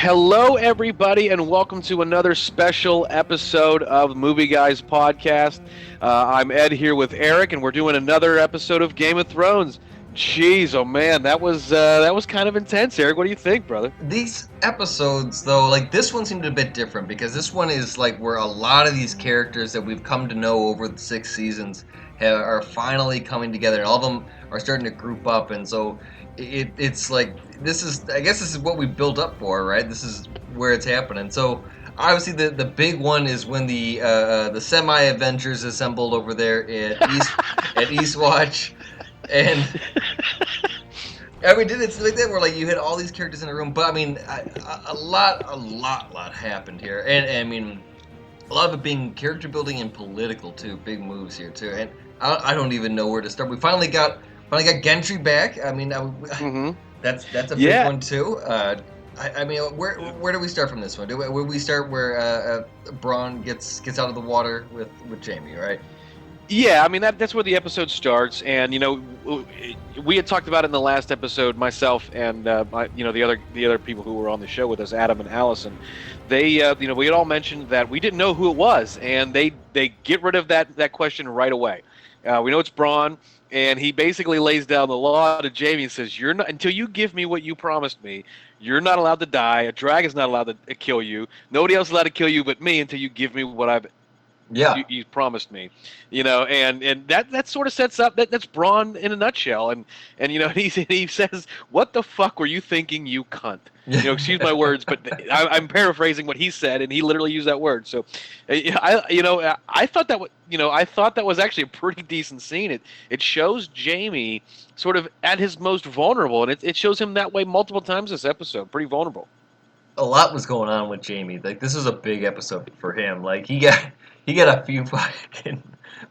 Hello, everybody, and welcome to another special episode of Movie Guys Podcast. I'm Ed here with Eric, and we're doing another episode of Game of Thrones. Jeez, oh man, that was kind of intense. Eric, what do you think, brother? These episodes, though, like this one seemed a bit different because this one is like where a lot of these characters that we've come to know over the 6 seasons are finally coming together, and all of them are starting to group up, and so it's like this is, I guess, this is what we built up for, right? This is where it's happening. So obviously, the big one is when the semi Avengers assembled over there at Eastwatch, and I mean, did it like that? Where like you had all these characters in a room, but I mean, a lot happened here, and I mean, a lot of it being character building and political too. Big moves here too, and I don't even know where to start. We finally got Gentry back. I mean, Mm-hmm. that's a big Yeah, one too. I mean, where do we start from this one? Where we start where Braun gets out of the water with Jamie, right? yeah. I mean, that's where the episode starts, and we had talked about it in the last episode. Myself and the other people who were on the show with us, Adam and Allison. They, we had all mentioned that we didn't know who it was, and they get rid of that question right away. We know it's Braun, and he basically lays down the law to Jamie and says, "You're not until you give me what you promised me. You're not allowed to die. A dragon's not allowed to kill you. Nobody else is allowed to kill you but me until you give me what Yeah. you promised me." And that sort of sets up that's Braun in a nutshell. And he says, "What the fuck were you thinking, you cunt?" Excuse my words, but I'm paraphrasing what he said, and he literally used that word. So, I thought that was actually a pretty decent scene. It shows Jamie sort of at his most vulnerable, and it shows him that way multiple times this episode. Pretty vulnerable. A lot was going on with Jamie. Like this was a big episode for him. Like he got a few fucking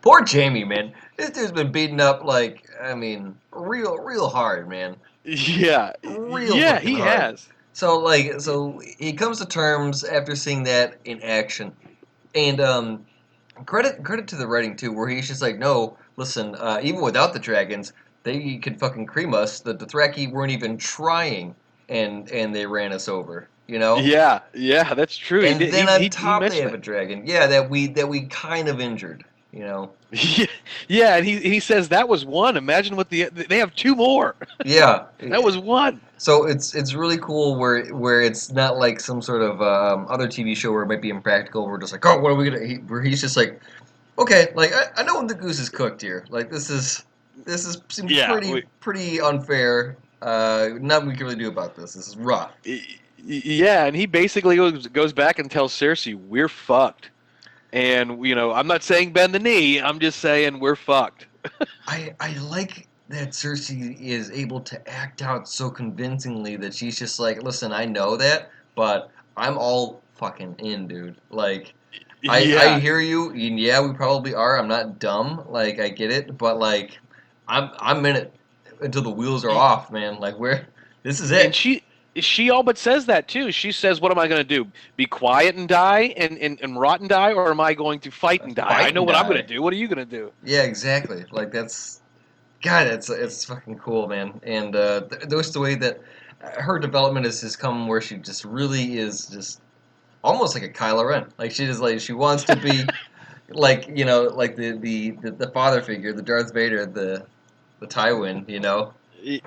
poor Jamie, man. This dude's been beaten up like I mean, real hard, man. Yeah, Real yeah, fucking he hard. has. So he comes to terms after seeing that in action. And credit to the writing too, where he's just like, no, listen, even without the dragons, they could fucking cream us. The Dothraki weren't even trying, and they ran us over. You know. Yeah, yeah, that's true. He And did. then on He top they mentioned have a that. dragon. Yeah, that we kind of injured. You know. Yeah, yeah, and he says that was one. Imagine what they have two more. Yeah. That was one. So it's really cool where it's not like some sort of other TV show where it might be impractical. We're just like, oh, what are we gonna? Where he's just like, okay, like I know when the goose is cooked here. Like this is seems Yeah, pretty unfair. Nothing we can really do about this. This is rough. yeah, and he basically goes back and tells Cersei, "We're fucked." And I'm not saying bend the knee. I'm just saying we're fucked. I like that Cersei is able to act out so convincingly that she's just like, listen, I know that, but I'm all fucking in, dude. Like, I Yeah, hear you, and yeah, we probably are. I'm not dumb, like I get it, but like, I'm in it until the wheels are off, man. Like, this is and it. she all but says that too. She says, "What am I going to do? Be quiet and die and rot and die, or am I going to fight and die? I Fight know and what I'm going to die. do. What are you going to do?" Yeah, exactly. Like that's God, it's fucking cool, man. And just the way that her development has come, where she just really is just almost like a Kylo Ren. Like she just like she wants to be like like the father figure, the Darth Vader, the Tywin, you know.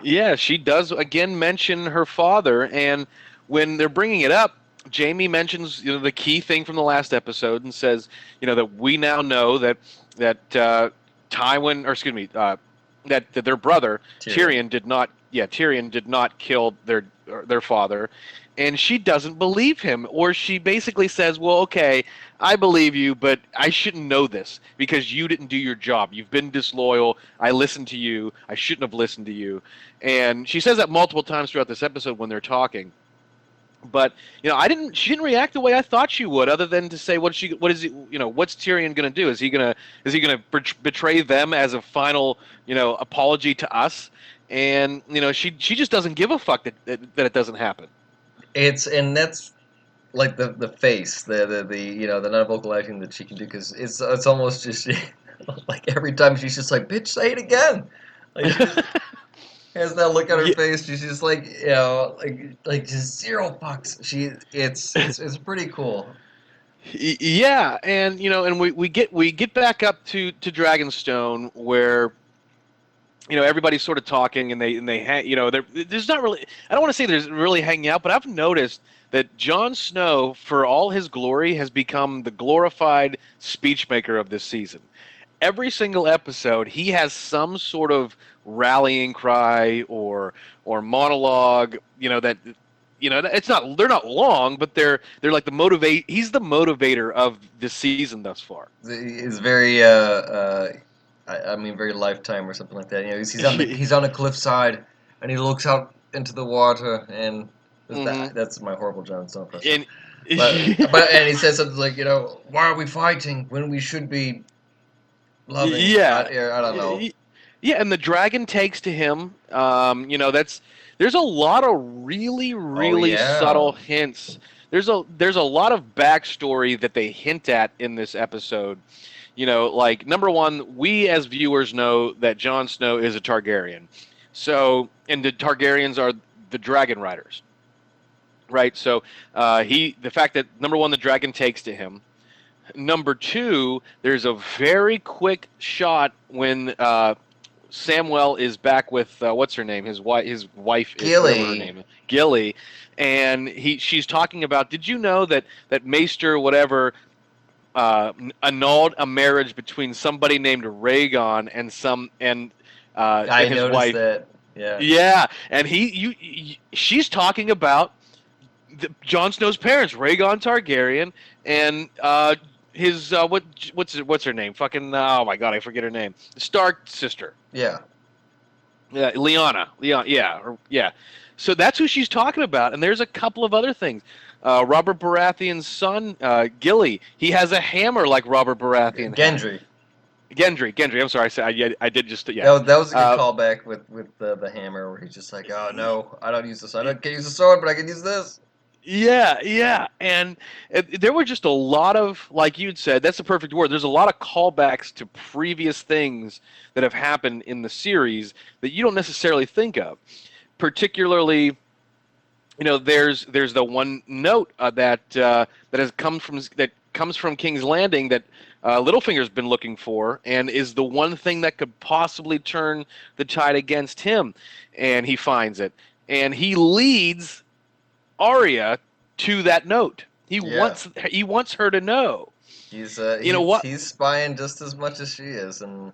Yeah, she does again mention her father, and when they're bringing it up, Jamie mentions the key thing from the last episode and says that we now know that Tywin, or excuse me, that their brother Tyrion. Tyrion did not kill their father, and she doesn't believe him, or she basically says, "Well, okay, I believe you, but I shouldn't know this because you didn't do your job. You've been disloyal. I listened to you. I shouldn't have listened to you." And she says that multiple times throughout this episode when they're talking. But I didn't. She didn't react the way I thought she would, other than to say, What is it? What's Tyrion going to do? Is he gonna betray them as a final, apology to us? And she just doesn't give a fuck that it doesn't happen. And that's like the face, the non vocal acting that she can do, because it's almost just like every time she's just like, bitch, say it again. Like she just has that look on her Yeah, face. She's just like, like just zero fucks. It's pretty cool. yeah, and and we get back up to Dragonstone where everybody's sort of talking and they hang, there's not really, I don't want to say there's really hanging out, but I've noticed that Jon Snow, for all his glory, has become the glorified speechmaker of this season. Every single episode he has some sort of rallying cry or monologue, that it's not, they're not long, but they're like the motivate he's the motivator of this season thus far. It's very I mean very Lifetime or something like that. He's on a cliffside and he looks out into the water and Hmm. that's my horrible Jon Snow impression. And But he says something like, why are we fighting when we should be loving? yeah. I don't know. Yeah, and the dragon takes to him. There's a lot of really, Oh really yeah. subtle hints. There's a lot of backstory that they hint at in this episode. Like number one, we as viewers know that Jon Snow is a Targaryen. So, and the Targaryens are the dragon riders, right? So, the fact that number one, the dragon takes to him. Number two, there's a very quick shot when Samwell is back with what's her name? His wife is whatever her Gilly. name is, Gilly, and she's talking about. Did you know that Maester whatever annulled a marriage between somebody named Rhaegon and I his noticed wife? that. Yeah. Yeah, and she's talking about Jon Snow's parents, Rhaegon Targaryen, and his what's her name? Fucking oh my god, I forget her name. Stark sister. Yeah. Yeah, Lyanna. Yeah. So that's who she's talking about, and there's a couple of other things. Robert Baratheon's son, Gilly, he has a hammer like Robert Baratheon had. Gendry. Gendry. I'm sorry, I did just yeah. That was a good Uh, callback with the hammer where he's just like, oh no, I don't use this. I don't can't use the sword, but I can use this. yeah, and there were just a lot of, like you'd said, that's the perfect word. There's a lot of callbacks to previous things that have happened in the series that you don't necessarily think of. Particularly, there's the one note that comes from King's Landing that Littlefinger's been looking for, and is the one thing that could possibly turn the tide against him, and he finds it, and he leads Arya to that note. He Yeah. wants her to know. He's You know what? he's spying just as much as she is, and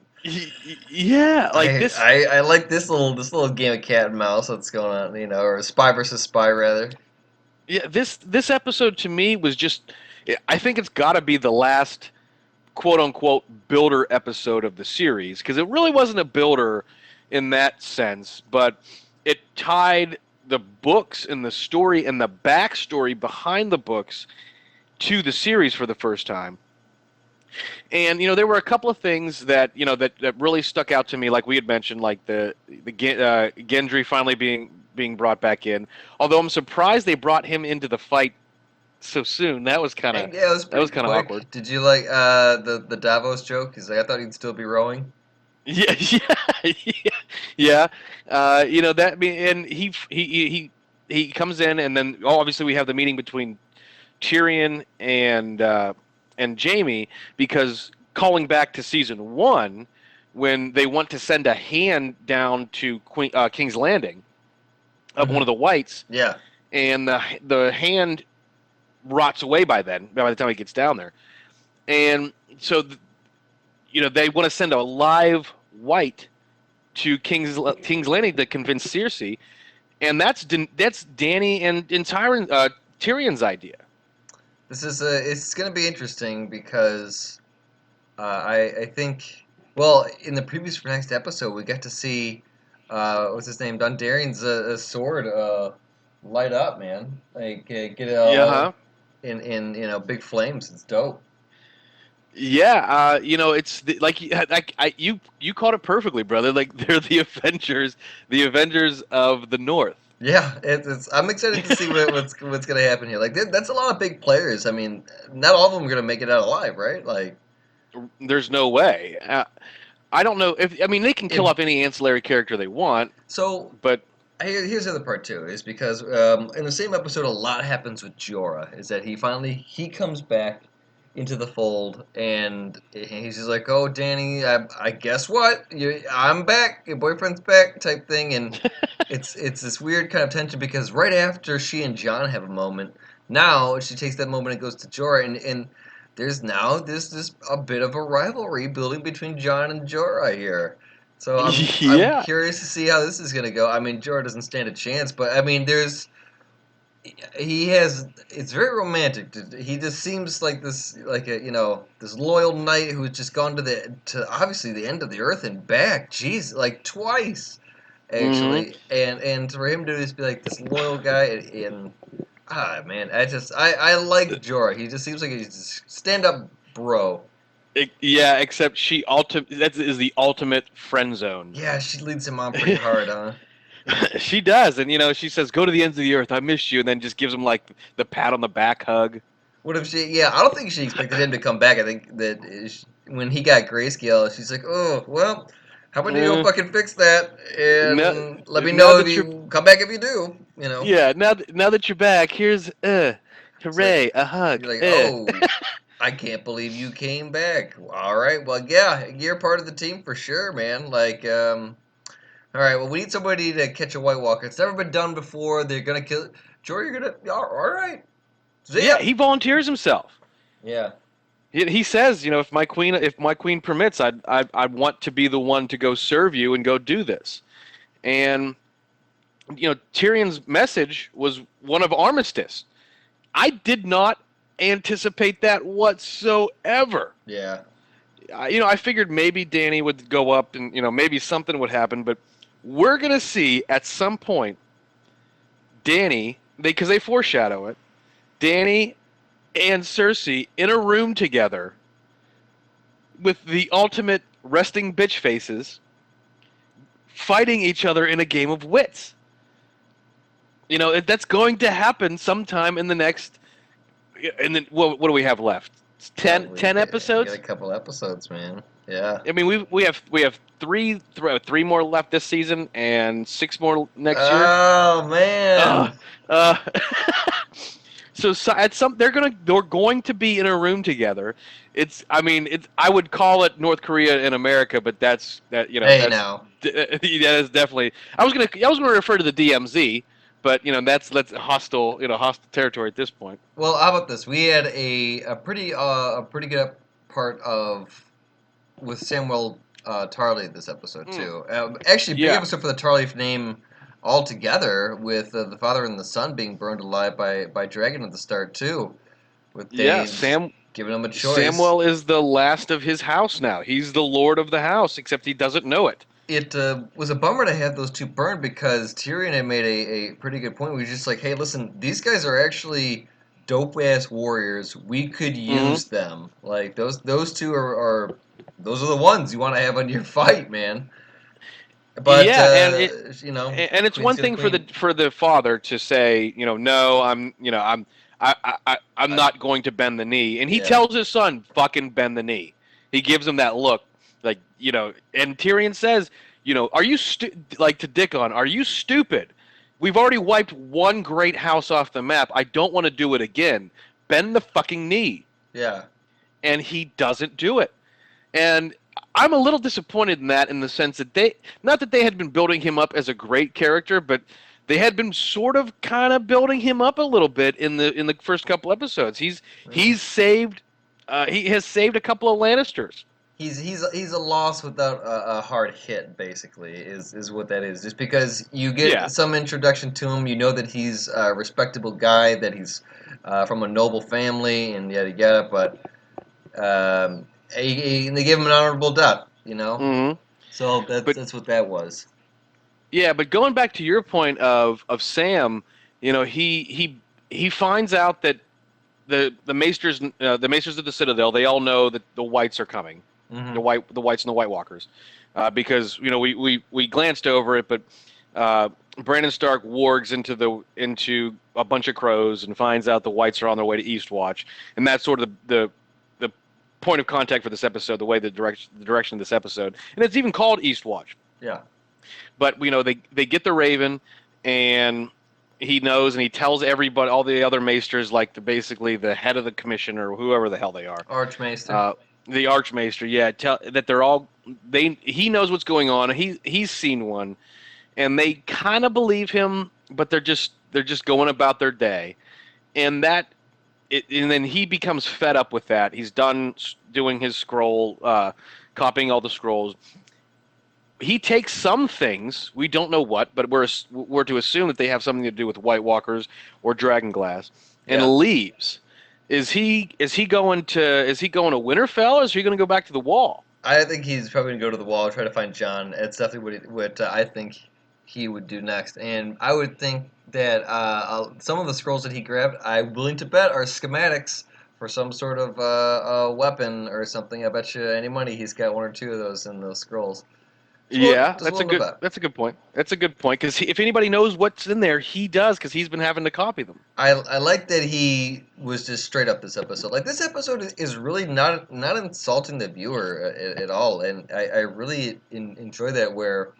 Yeah, like I this. I, I like this little game of cat and mouse that's going on, or spy versus spy rather. Yeah, this episode to me was just. I think it's got to be the last quote unquote builder episode of the series because it really wasn't a builder in that sense, but it tied the books and the story and the backstory behind the books to the series for the first time. And there were a couple of things that really stuck out to me, like we had mentioned, like the Gendry finally being brought back in. Although I'm surprised they brought him into the fight so soon. And yeah, it was That was pretty kind of awkward. quick. Did you like the Davos joke? He's like, I thought he'd still be rowing. Yeah, yeah, yeah. That. I mean, and he comes in, and then obviously we have the meeting between Tyrion and Jamie, because calling back to season one, when they want to send a hand down to King's Landing of one Hmm. of the whites, Yeah. and the hand rots away by the time he gets down there, and so they want to send a live white to King's Landing to convince Cersei, and that's Danny and Tyrion's idea. It's gonna be interesting because I think in the previews for next episode we get to see what's his name Dondarrion's sword light up, man, like get it Yeah, all huh? in big flames. It's dope. Yeah, it's like you called it perfectly, brother. Like they're the Avengers of the North. Yeah, it's I'm excited to see what's gonna happen here. Like that's a lot of big players. I mean, not all of them are gonna make it out alive, right? Like There's no way. I don't know if they can kill If- off any ancillary character they want, So but here's the other part too, is because in the same episode, a lot happens with Jorah. Is that he comes back into the fold, and he's just like, "Oh, Danny, I guess what? I'm back. Your boyfriend's back," type thing, and it's this weird kind of tension because right after she and John have a moment, now she takes that moment and goes to Jorah, and there's this a bit of a rivalry building between John and Jorah here. So I'm yeah. curious to see how this is gonna go. I mean, Jorah doesn't stand a chance, but I mean, he has it's very romantic. He just seems like this, like a this loyal knight who's just gone to obviously the end of the earth and back. Jeez, like twice Hmm. actually, and for him to just be like this loyal guy and man, I like Jorah. He just seems like he's just stand up bro. Yeah, except that is the ultimate friend zone. Yeah, she leads him on pretty hard, huh? She does, and she says, "Go to the ends of the earth. I missed you," and then just gives him like the pat on the back hug. What if she? Yeah, I don't think she expected him to come back. I think that when he got grayscale, she's like, "Oh, well, how about you go Uh, fucking fix that now, and let me now know if that you're you come back if you do." You know, Yeah, now that you're back, here's it's like hooray, a hug. you're like, "Oh, I can't believe you came back." All right, well, yeah, you're part of the team for sure, man. Like, all right, well, we need somebody to catch a White Walker. It's never been done before. They're gonna kill. Jory, you're gonna. All right, see Yeah, ya. he volunteers himself. Yeah. He says, if my queen permits, I'd want to be the one to go serve you and go do this. And Tyrion's message was one of armistice. I did not anticipate that whatsoever. Yeah. I figured maybe Danny would go up and maybe something would happen, but we're gonna see at some point Danny, because they foreshadow it, Danny and Cersei in a room together with the ultimate resting bitch faces, fighting each other in a game of wits. That's going to happen sometime in the next. And then what do we have left? 10 We got episodes. a couple episodes, man. Yeah. I mean, we have three more left this season and 6 more next year. Oh man. Uh, uh, so at they're going to be in a room together. I would call it North Korea in America, but that's Hey now. that is definitely. I was gonna refer to the DMZ, but that's hostile hostile territory at this point. Well, how about this? We had a pretty good part of with Samuel Tarly this episode too. Actually, big Yeah, episode for the Tarly name altogether, with the father and the son being burned alive by dragon at the start too, with yeah. Dave giving him a choice. Samuel is the last of his house now. He's the lord of the house, except he doesn't know it. It was a bummer to have those two burned because Tyrion had made a pretty good point. We was just like, hey, listen, these guys are actually dope ass warriors. We could Hmm. use them. Like those two are those are the ones you want to have on your fight, man. But Yeah, and it's Queen's one gonna thing for queen. the father to say, no, I'm I, not going to bend the knee, and he yeah, tells his son, "Fucking bend the knee." He gives him that look, like and Tyrion says, "Are you like to Dickon? Are you stupid? We've already wiped one great house off the map. I don't want to do it again. Bend the fucking knee." yeah. And he doesn't do it. And I'm a little disappointed in that, in the sense that not that they had been building him up as a great character, but they had been sort of kind of building him up a little bit in the first couple episodes. He has saved a couple of Lannisters. He's a loss without a hard hit, basically, is what that is. Just because you Yeah. get some introduction to him, you know that he's a respectable guy, that he's from a noble family, and yada yada. But they give him an honorable death, you know. Hmm. So But that's what that was. yeah, but going back to your point of Sam, he finds out that the maesters of the Citadel, they all know that the Whites are coming. Hmm. The Whites and the White Walkers, because we glanced over it, but Brandon Stark wargs into a bunch of crows and finds out the Whites are on their way to Eastwatch, and that's sort of the point of contact for this episode, the direction of this episode, and it's even called Eastwatch. Yeah. But they get the Raven, and he knows, and he tells everybody, all the other maesters, like basically the head of the commission or whoever the hell they are, Archmaester. the Archmaester. Yeah, that they're all he knows what's going on. He's seen one, and they kind of believe him, but they're just going about their day, and and then he becomes fed up with that. He's done doing his scroll, copying all the scrolls. He takes some things, we don't know what, but we're to assume that they have something to do with White Walkers or Dragonglass, and leaves. Is he going to Winterfell, or is he going to go back to the Wall? I think he's probably going to go to the Wall and try to find Jon. It's definitely what I think he would do next. And I would think that some of the scrolls that he grabbed, I'm willing to bet, are schematics for some sort of weapon or something. I bet you any money he's got one or two of those in those scrolls. Yeah, that's a good point. That's a good point, because if anybody knows what's in there, he does, because he's been having to copy them. I like that he was just straight up this episode. Like, this episode is really not insulting the viewer at all, and I really enjoy that, where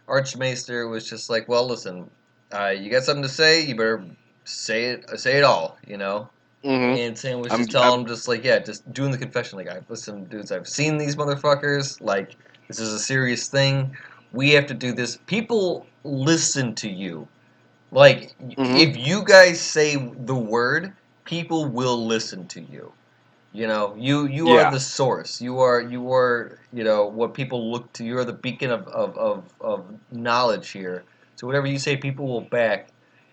Archmaester was just like, well, listen, you got something to say, you better say it all, you know. Mm-hmm. And Sam was just telling him, just like, yeah, just doing the confession, like, listen, dudes, I've seen these motherfuckers, like, this is a serious thing. We have to do this. People listen to you. Like, if you guys say the word, people will listen to you. You know, you are the source. You are what people look to. You are the beacon of knowledge here. So whatever you say, people will back.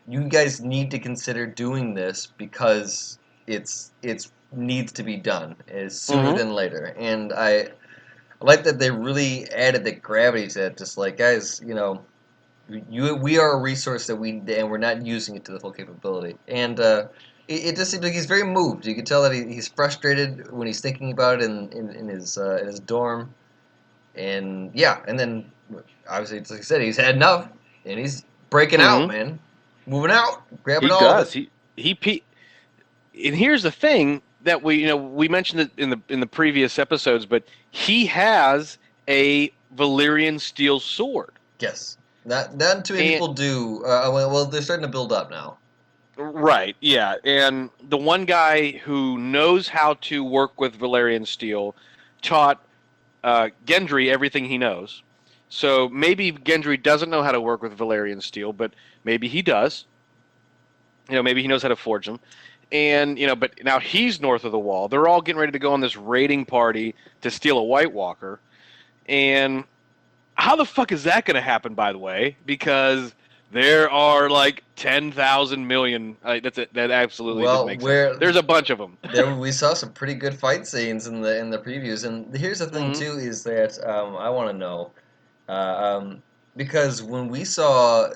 You guys need to consider doing this, because it's needs to be done sooner than later. And I like that they really added the gravity to it. Just like, guys, we are a resource and we're not using it to the full capability. And it just seems like he's very moved. You can tell that he's frustrated when he's thinking about it in his dorm. And yeah, and then obviously, like I said, he's had enough, and he's breaking out, man, moving out, grabbing all of it. And here's the thing that we mentioned it in the previous episodes, but he has a Valyrian steel sword. Yes, not too many people do. Well, they're starting to build up now. Right. Yeah, and the one guy who knows how to work with Valyrian steel taught Gendry everything he knows. So maybe Gendry doesn't know how to work with Valyrian steel, but maybe he does. Maybe he knows how to forge them. And, but now he's north of the Wall. They're all getting ready to go on this raiding party to steal a White Walker. And how the fuck is that going to happen, by the way? Because there are like 10,000 million. That absolutely doesn't make sense. There's a bunch of them. We saw some pretty good fight scenes in the previews. And here's the thing, too, is that I want to know. Because when we saw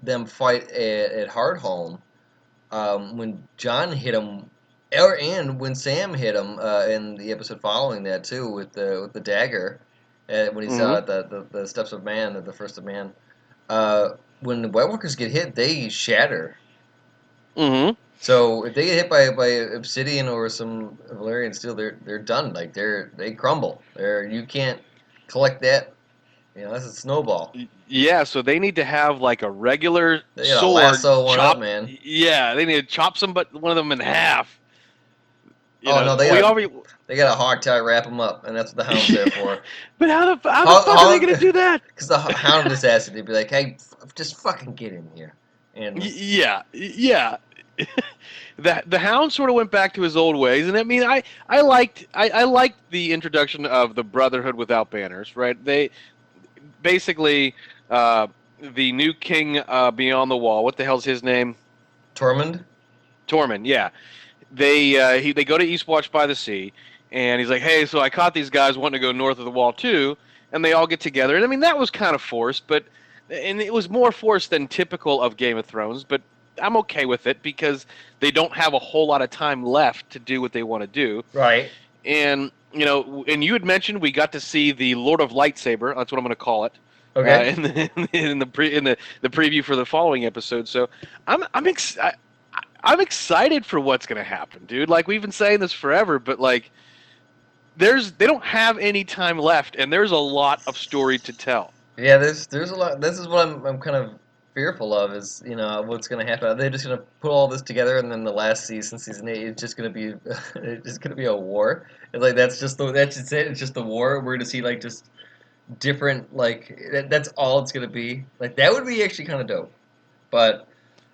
them fight at Hardhome, when Jon hit him, and when Sam hit him in the episode following that too, with the dagger, when he saw the steps of man, the first of man, when the White Walkers get hit, they shatter. Mm-hmm. So if they get hit by obsidian or some Valyrian steel, they're done. Like they crumble. You can't collect that. That's a snowball. Yeah, so they need to have like a regular sword. Lasso one up, man. Yeah, they need to chop one of them in half. They got a hog tie, wrap them up, and that's what the Hound's there for. But how the fuck are they gonna do that? Because the Hound just asked it to be like, "Hey, just fucking get in here." And yeah. The Hound sort of went back to his old ways, and I mean, I liked the introduction of the Brotherhood without banners, right? They basically the new king beyond the wall. What the hell's his name? Tormund, yeah. They go to Eastwatch by the Sea, and he's like, hey, so I caught these guys wanting to go north of the wall too, and they all get together. And I mean, that was kind of forced, and it was more forced than typical of Game of Thrones, but I'm okay with it because they don't have a whole lot of time left to do what they want to do. Right. And and you had mentioned we got to see the Lord of Lightsaber. That's what I'm going to call it. Okay. In the preview for the following episode. So I'm excited for what's going to happen, dude. Like, we've been saying this forever, but like, they don't have any time left, and there's a lot of story to tell. Yeah, there's a lot. This is what I'm kind of fearful of is what's gonna happen. Are they just gonna put all this together and then the last season, season 8, it's just gonna be it's just gonna be a war? It's like that's just it. It's just the war. We're gonna see like just different that's all it's gonna be. Like that would be actually kind of dope. But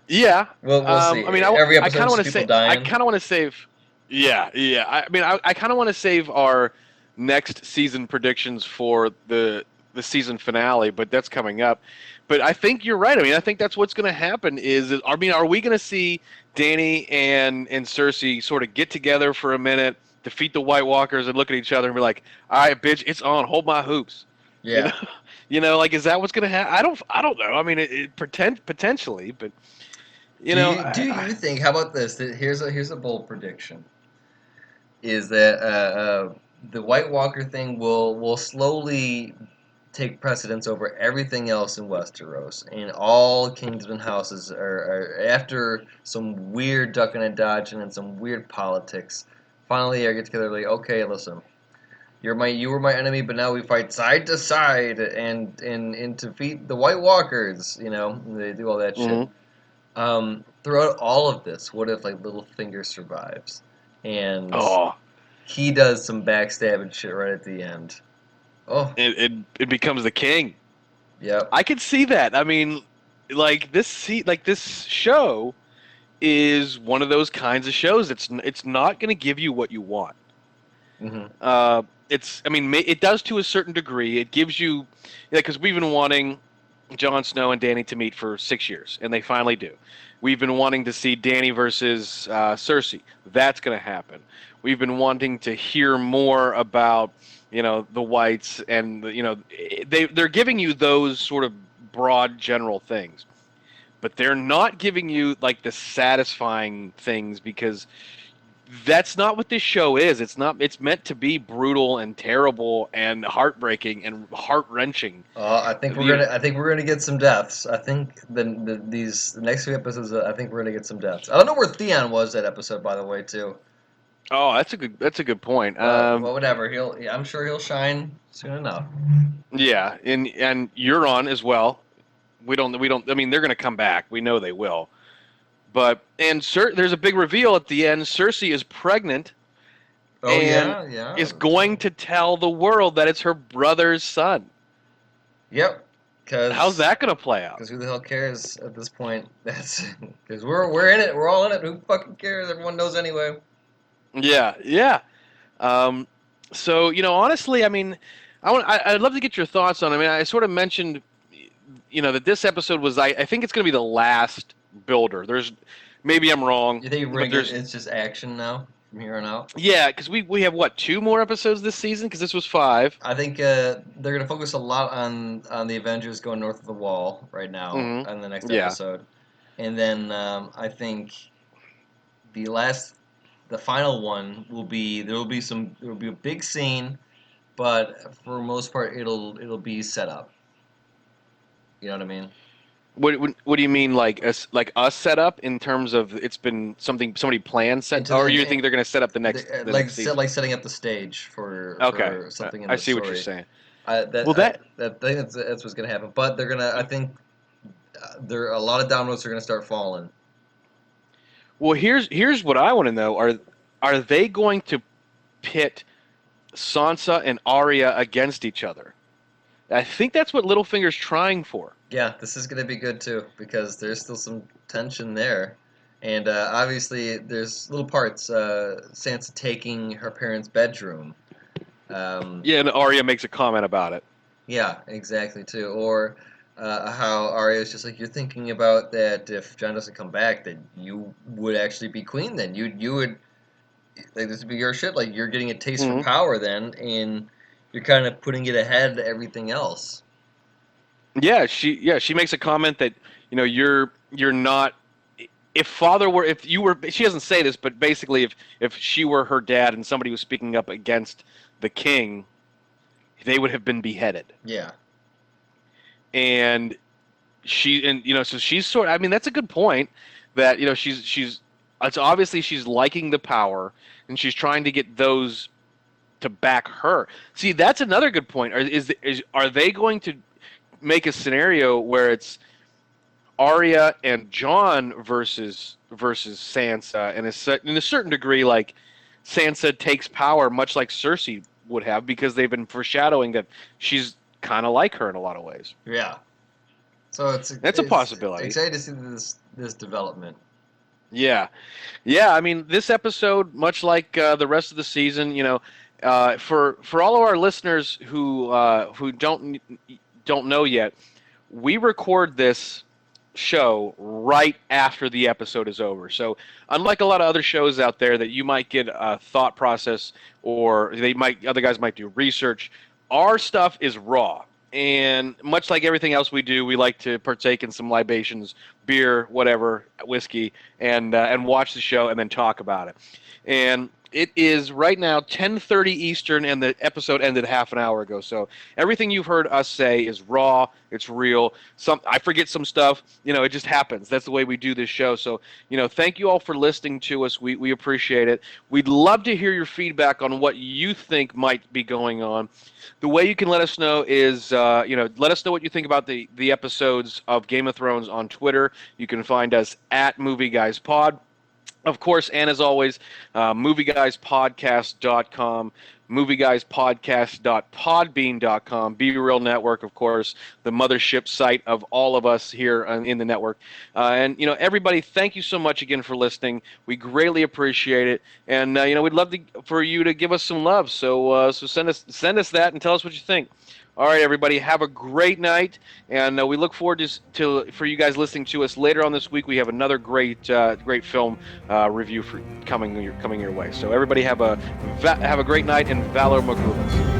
Yeah. we'll see. I mean, Every I kind episode of want is to people say I dying. kind of want to save. Yeah, yeah. I mean, I kind of want to save our next season predictions for the season finale, but that's coming up. But I think you're right. I mean, I think that's what's going to happen. I mean, are we going to see Danny and Cersei sort of get together for a minute, defeat the White Walkers, and look at each other and be like, "All right, bitch, it's on. Hold my hoops." You know, Yeah. like is that what's going to happen? I don't know. I mean, potentially, but Do you think? How about this? Here's a bold prediction. Is that the White Walker thing will slowly take precedence over everything else in Westeros, and all Kingsman houses are after some weird ducking and dodging and some weird politics. Finally, I get together like, okay, listen, you were my enemy, but now we fight side to side and defeat the White Walkers. They do all that shit. Mhm. Throughout all of this, what if like Littlefinger survives and Oh, he does some backstabbing shit right at the end? Oh, it becomes the king. yep. I could see that. I mean, this show is one of those kinds of shows. It's not going to give you what you want. Hmm. I mean, it does to a certain degree. It gives you, because we've been wanting Jon Snow and Dany to meet for 6 years, and they finally do. We've been wanting to see Dany versus Cersei. That's going to happen. We've been wanting to hear more about, the Whites, and they're giving you those sort of broad general things, but they're not giving you like the satisfying things, because that's not what this show is. It's meant to be brutal and terrible and heartbreaking and heart-wrenching. I think we're gonna get some deaths. I think the next few episodes, I think we're gonna get some deaths. I don't know where Theon was that episode, by the way, too. Oh, that's a good point. Well, whatever. I'm sure he'll shine soon enough. Yeah, and Euron as well. We don't. I mean, they're going to come back. We know they will. But there's a big reveal at the end. Cersei is pregnant Oh and yeah, yeah. is going to tell the world that it's her brother's son. Yep. How's that going to play out? Because who the hell cares at this point? That's because we're in it. We're all in it. Who fucking cares? Everyone knows anyway. Yeah, yeah. So honestly, I mean, I'd love to get your thoughts on. I mean, I sort of mentioned, that this episode was. I think it's going to be the last builder. Maybe I'm wrong. You think but there's it's just action now from here on out? yeah, because we have what, 2 more episodes this season? Because this was 5. I think they're gonna focus a lot on the Avengers going north of the Wall right now Mm-hmm. on the next Yeah. episode, and then I think the last, the final one there will be a big scene, but for the most part it'll be set up. You know what I mean? What do you mean, like us set up in terms of it's been somebody planned set, Into or the- you think they're going to set up the next season? like setting up the stage for Okay, something in I the see story. what you're saying. I, that, Well, I, that I think that's what's gonna happen. But they're gonna. I think there a lot of dominoes are gonna start falling. Well, here's what I want to know: are they going to pit Sansa and Arya against each other? I think that's what Littlefinger's trying for. Yeah, this is gonna be good too because there's still some tension there, and obviously there's little parts. Sansa taking her parents' bedroom. Yeah, and Arya makes a comment about it. Yeah, exactly too. Or how Arya's just like, you're thinking about that if Jon doesn't come back, that you would actually be queen. Then you would, like, this would be your shit. Like, you're getting a taste for Mhm. power then, and you're kind of putting it ahead of everything else. Yeah, she makes a comment that you're not. If you were, she doesn't say this, but basically, if she were her dad and somebody was speaking up against the king, they would have been beheaded. Yeah. And so she's sort. I mean, that's a good point. That she's. It's obviously she's liking the power, and she's trying to get those to back her. See, that's another good point. Are they going to make a scenario where it's Arya and Jon versus Sansa, and in a certain degree, like Sansa takes power, much like Cersei would have, because they've been foreshadowing that she's kind of like her in a lot of ways. Yeah. So That's a possibility. Excited to see this development. Yeah, yeah. I mean, this episode, much like the rest of the season, for all of our listeners who don't know yet, we record this show right after the episode is over. So unlike a lot of other shows out there that you might get a thought process, or other guys might do research, our stuff is raw. And much like everything else we do, we like to partake in some libations, beer, whatever, whiskey, and watch the show and then talk about it. And it is right now 10:30 Eastern, and the episode ended half an hour ago. So everything you've heard us say is raw. It's real. I forget some stuff. It just happens. That's the way we do this show. So, thank you all for listening to us. We appreciate it. We'd love to hear your feedback on what you think might be going on. The way you can let us know is, let us know what you think about the episodes of Game of Thrones on Twitter. You can find us at Movie Guys Pod. Of course, and as always, movieguyspodcast.com, movieguyspodcast.podbean.com, Be Real Network, of course, the mothership site of all of us here in the network. And everybody, thank you so much again for listening. We greatly appreciate it, and we'd love for you to give us some love. So send us that and tell us what you think. All right, everybody, have a great night, and we look forward for you guys listening to us later on this week. We have another great film review coming your way. So everybody have a great night, and Valor Morgulis.